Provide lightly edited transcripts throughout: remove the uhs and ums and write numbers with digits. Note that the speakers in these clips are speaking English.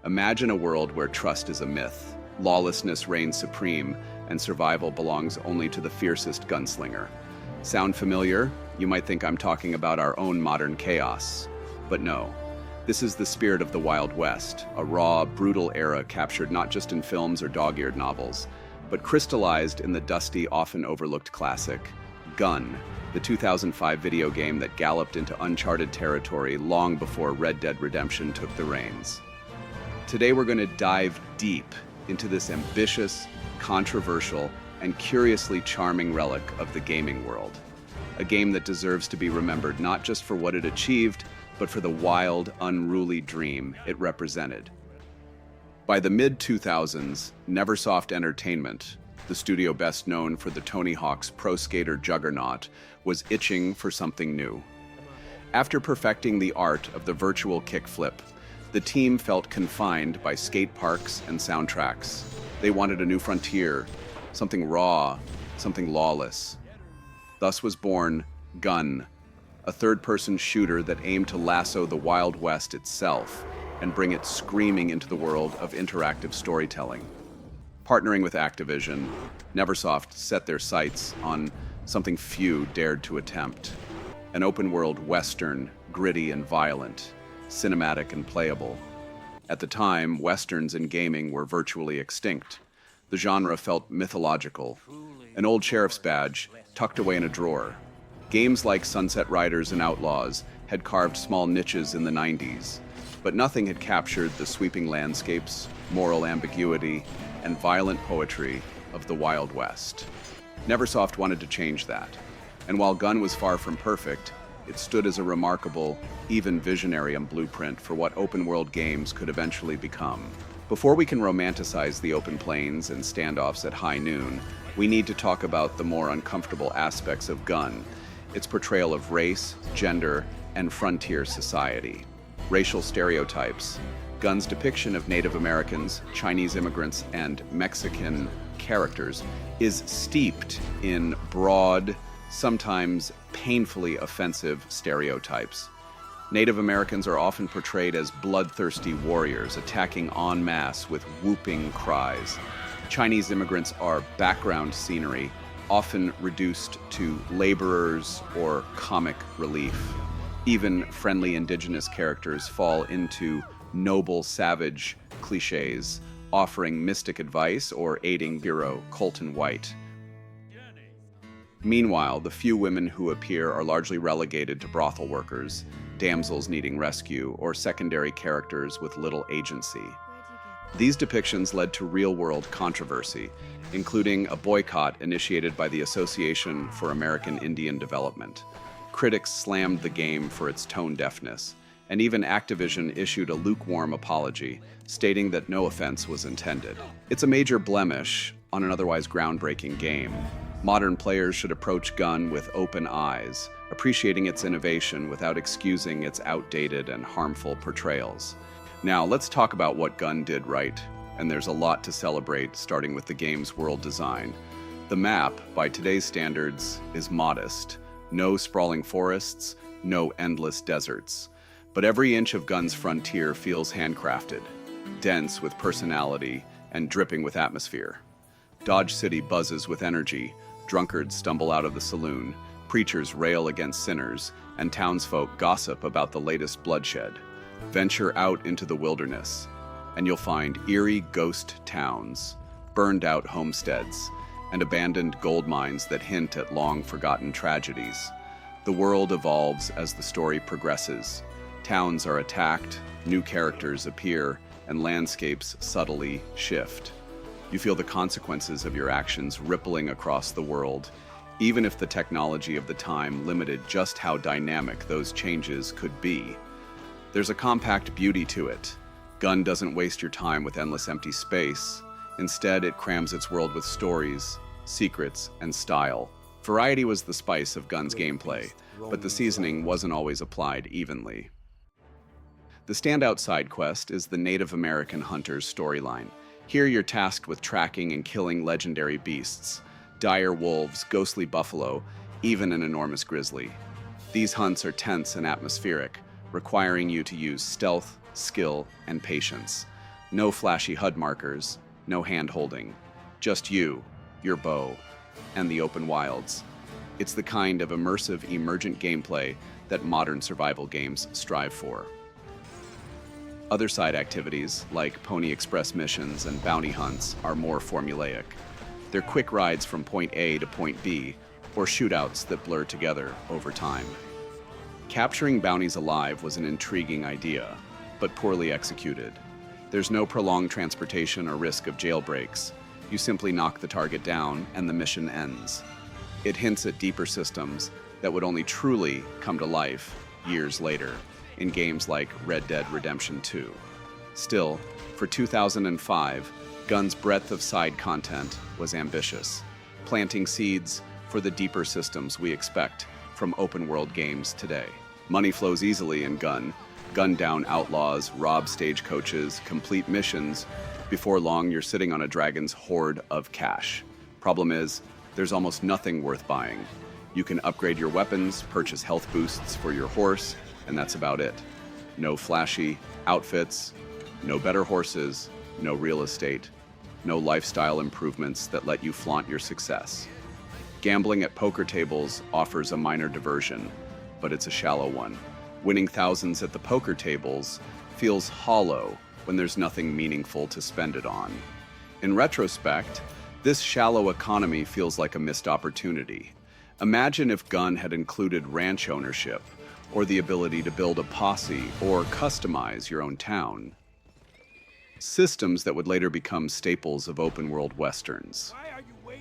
Imagine a world where trust is a myth, lawlessness reigns supreme, and survival belongs only to the fiercest gunslinger. Sound familiar? You might think I'm talking about our own modern chaos. But no. This is the spirit of the Wild West, a raw, brutal era captured not just in films or dog-eared novels, but crystallized in the dusty, often overlooked classic, Gun, the 2005 video game that galloped into uncharted territory long before Red Dead Redemption took the reins. Today we're going to dive deep into this ambitious, controversial, and curiously charming relic of the gaming world. A game that deserves to be remembered not just for what it achieved, but for the wild, unruly dream it represented. By the mid-2000s, Neversoft Entertainment, the studio best known for the Tony Hawk's Pro Skater juggernaut, was itching for something new. After perfecting the art of the virtual kickflip, the team felt confined by skate parks and soundtracks. They wanted a new frontier, something raw, something lawless. Thus was born Gun, a third-person shooter that aimed to lasso the Wild West itself and bring it screaming into the world of interactive storytelling. Partnering with Activision, Neversoft set their sights on something few dared to attempt. An open-world Western, gritty and violent, cinematic and playable. At the time, Westerns in gaming were virtually extinct. The genre felt mythological, an old sheriff's badge tucked away in a drawer. Games like Sunset Riders and Outlaws had carved small niches in the 90s, but nothing had captured the sweeping landscapes, moral ambiguity, and violent poetry of the Wild West. Neversoft wanted to change that, and while Gun was far from perfect, it stood as a remarkable, even visionary blueprint for what open-world games could eventually become. Before we can romanticize the open plains and standoffs at high noon, we need to talk about the more uncomfortable aspects of Gun, its portrayal of race, gender, and frontier society. Racial stereotypes. Gun's depiction of Native Americans, Chinese immigrants, and Mexican characters is steeped in broad, sometimes painfully offensive stereotypes. Native Americans are often portrayed as bloodthirsty warriors, attacking en masse with whooping cries. Chinese immigrants are background scenery, often reduced to laborers or comic relief. Even friendly indigenous characters fall into noble savage cliches, offering mystic advice or aiding hero Colton White. Meanwhile, the few women who appear are largely relegated to brothel workers, damsels needing rescue, or secondary characters with little agency. These depictions led to real-world controversy, including a boycott initiated by the Association for American Indian Development. Critics slammed the game for its tone deafness, and even Activision issued a lukewarm apology, stating that no offense was intended. It's a major blemish on an otherwise groundbreaking game. Modern players should approach Gun with open eyes, appreciating its innovation without excusing its outdated and harmful portrayals. Now, let's talk about what Gun did right, and there's a lot to celebrate, starting with the game's world design. The map, by today's standards, is modest. No sprawling forests, no endless deserts. But every inch of Gun's frontier feels handcrafted, dense with personality, and dripping with atmosphere. Dodge City buzzes with energy, drunkards stumble out of the saloon, preachers rail against sinners, and townsfolk gossip about the latest bloodshed. Venture out into the wilderness, and you'll find eerie ghost towns, burned-out homesteads, and abandoned gold mines that hint at long-forgotten tragedies. The world evolves as the story progresses. Towns are attacked, new characters appear, and landscapes subtly shift. You feel the consequences of your actions rippling across the world, even if the technology of the time limited just how dynamic those changes could be. There's a compact beauty to it. Gun doesn't waste your time with endless empty space. Instead, it crams its world with stories, secrets, and style. Variety was the spice of Gun's gameplay, but the seasoning wasn't always applied evenly. The standout side quest is the Native American hunter's storyline. Here you're tasked with tracking and killing legendary beasts, dire wolves, ghostly buffalo, even an enormous grizzly. These hunts are tense and atmospheric, requiring you to use stealth, skill, and patience. No flashy HUD markers, no hand-holding. Just you, your bow, and the open wilds. It's the kind of immersive, emergent gameplay that modern survival games strive for. Other side activities, like Pony Express missions and bounty hunts, are more formulaic. They're quick rides from point A to point B, or shootouts that blur together over time. Capturing bounties alive was an intriguing idea, but poorly executed. There's no prolonged transportation or risk of jailbreaks. You simply knock the target down and the mission ends. It hints at deeper systems that would only truly come to life years later in games like Red Dead Redemption 2. Still, for 2005, Gun's breadth of side content was ambitious, planting seeds for the deeper systems we expect from open-world games today. Money flows easily in Gun. Gun down outlaws, rob stagecoaches, complete missions. Before long, you're sitting on a dragon's hoard of cash. Problem is, there's almost nothing worth buying. You can upgrade your weapons, purchase health boosts for your horse, and that's about it. No flashy outfits, no better horses, no real estate, no lifestyle improvements that let you flaunt your success. Gambling at poker tables offers a minor diversion, but it's a shallow one. Winning thousands at the poker tables feels hollow when there's nothing meaningful to spend it on. In retrospect, this shallow economy feels like a missed opportunity. Imagine if Gun had included ranch ownership, or the ability to build a posse or customize your own town. Systems that would later become staples of open-world westerns.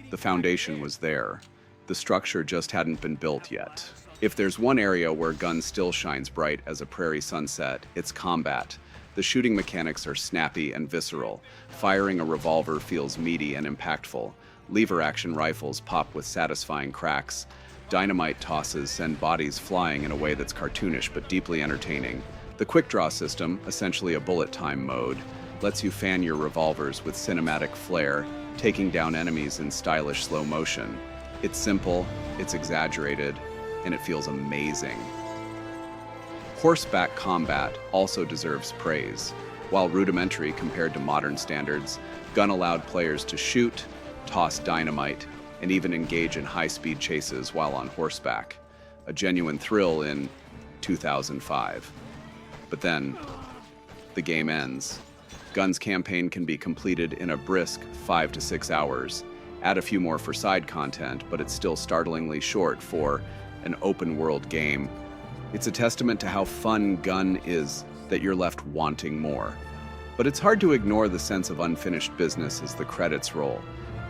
The foundation was there. The structure just hadn't been built yet. If there's one area where Gun still shines bright as a prairie sunset, it's combat. The shooting mechanics are snappy and visceral. Firing a revolver feels meaty and impactful. Lever-action rifles pop with satisfying cracks. Dynamite tosses send bodies flying in a way that's cartoonish but deeply entertaining. The quick draw system, essentially a bullet time mode, lets you fan your revolvers with cinematic flair, taking down enemies in stylish slow motion. It's simple, it's exaggerated, and it feels amazing. Horseback combat also deserves praise. While rudimentary compared to modern standards, Gun allowed players to shoot, toss dynamite, and even engage in high-speed chases while on horseback. A genuine thrill in 2005. But then, the game ends. Gun's campaign can be completed in a brisk 5 to 6 hours. Add a few more for side content, but it's still startlingly short for an open-world game. It's a testament to how fun Gun is that you're left wanting more. But it's hard to ignore the sense of unfinished business as the credits roll.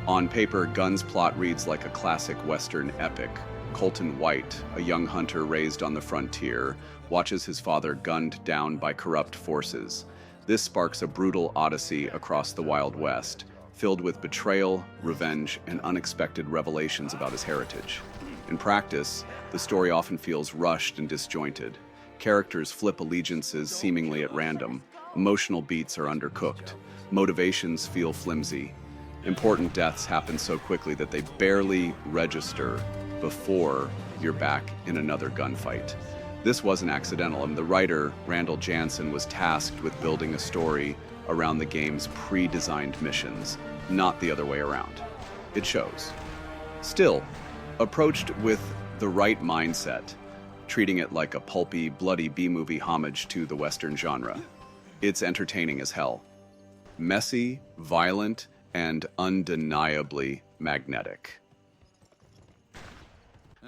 On paper, Gun's plot reads like a classic Western epic. Colton White, a young hunter raised on the frontier, watches his father gunned down by corrupt forces. This sparks a brutal odyssey across the Wild West, filled with betrayal, revenge, and unexpected revelations about his heritage. In practice, the story often feels rushed and disjointed. Characters flip allegiances seemingly at random. Emotional beats are undercooked. Motivations feel flimsy. Important deaths happen so quickly that they barely register before you're back in another gunfight. This wasn't accidental, and the writer, Randall Jansen, was tasked with building a story around the game's pre-designed missions, not the other way around. It shows. Still, approached with the right mindset, treating it like a pulpy, bloody B-movie homage to the Western genre, it's entertaining as hell. Messy, violent, and undeniably magnetic.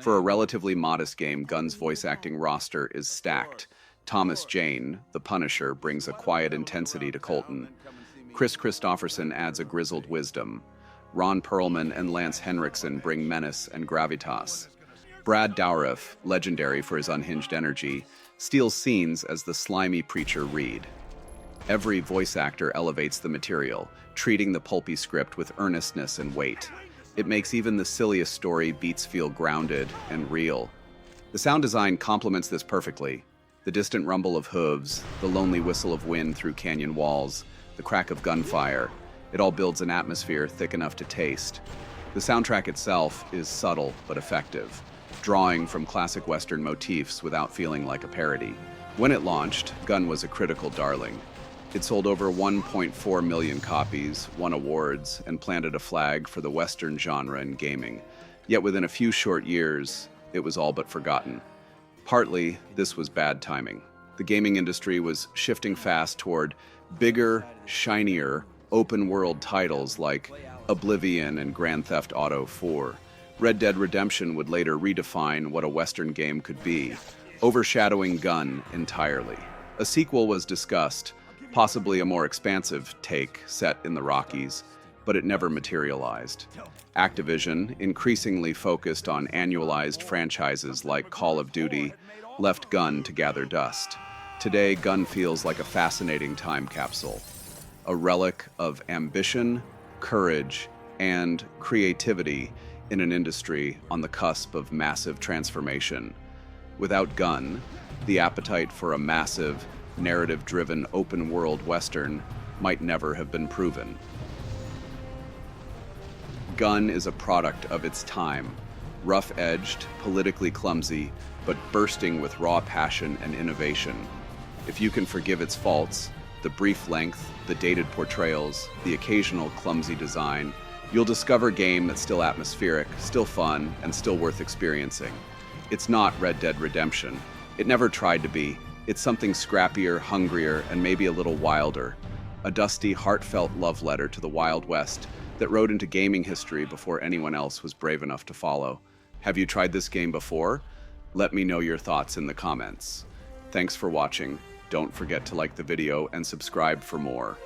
For a relatively modest game, Gun's voice acting roster is stacked. Thomas Jane, the Punisher, brings a quiet intensity to Colton. Chris Christopherson adds a grizzled wisdom. Ron Perlman and Lance Henriksen bring menace and gravitas. Brad Dourif, legendary for his unhinged energy, steals scenes as the slimy preacher Reed. Every voice actor elevates the material, treating the pulpy script with earnestness and weight. It makes even the silliest story beats feel grounded and real. The sound design complements this perfectly. The distant rumble of hooves, the lonely whistle of wind through canyon walls, the crack of gunfire, it all builds an atmosphere thick enough to taste. The soundtrack itself is subtle but effective, drawing from classic Western motifs without feeling like a parody. When it launched, Gun was a critical darling. It sold over 1.4 million copies, won awards, and planted a flag for the Western genre in gaming. Yet within a few short years, it was all but forgotten. Partly, this was bad timing. The gaming industry was shifting fast toward bigger, shinier, open-world titles like Oblivion and Grand Theft Auto 4. Red Dead Redemption would later redefine what a Western game could be, overshadowing Gun entirely. A sequel was discussed, possibly a more expansive take set in the Rockies, but it never materialized. Activision, increasingly focused on annualized franchises like Call of Duty, left Gun to gather dust. Today, Gun feels like a fascinating time capsule, a relic of ambition, courage, and creativity in an industry on the cusp of massive transformation. Without Gun, the appetite for a massive, narrative-driven open-world Western might never have been proven. Gun is a product of its time, rough-edged, politically clumsy, but bursting with raw passion and innovation. If you can forgive its faults, the brief length, the dated portrayals, the occasional clumsy design, you'll discover a game that's still atmospheric, still fun, and still worth experiencing. It's not Red Dead Redemption. It never tried to be. It's something scrappier, hungrier, and maybe a little wilder. A dusty, heartfelt love letter to the Wild West that rode into gaming history before anyone else was brave enough to follow. Have you tried this game before? Let me know your thoughts in the comments. Thanks for watching. Don't forget to like the video and subscribe for more.